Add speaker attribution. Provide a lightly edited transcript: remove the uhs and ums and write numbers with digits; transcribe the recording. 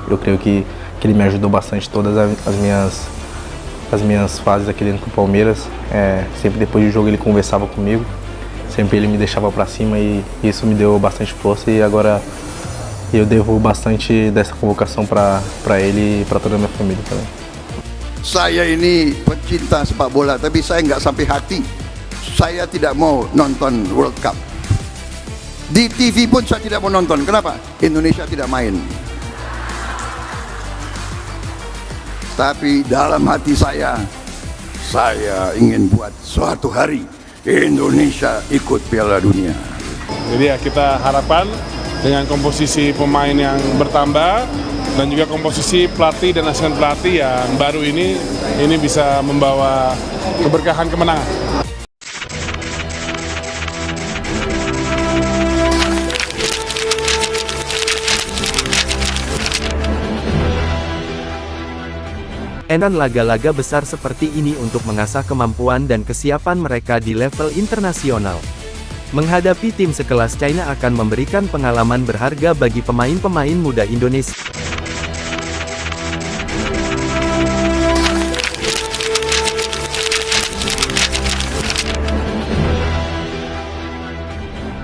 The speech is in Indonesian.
Speaker 1: eu creio que ele me ajudou bastante todas as minhas fases aqui dentro do Palmeiras. Sempre depois do jogo ele conversava comigo, sempre ele me deixava para cima e isso me deu bastante força e agora eu devo bastante dessa convocação para ele e para toda a minha família também.
Speaker 2: Saya ini pencinta sepak bola, tapi saya nggak sampai hati. Saya tidak mau nonton World Cup. Di TV pun saya tidak mau nonton. Kenapa? Indonesia tidak main. Tapi dalam hati saya ingin buat suatu hari Indonesia ikut Piala Dunia.
Speaker 3: Jadi ya kita harapkan dengan komposisi pemain yang bertambah dan juga komposisi pelatih dan asisten pelatih yang baru ini bisa membawa keberkahan kemenangan.
Speaker 4: Enan laga-laga besar seperti ini untuk mengasah kemampuan dan kesiapan mereka di level internasional. Menghadapi tim sekelas China akan memberikan pengalaman berharga bagi pemain-pemain muda Indonesia.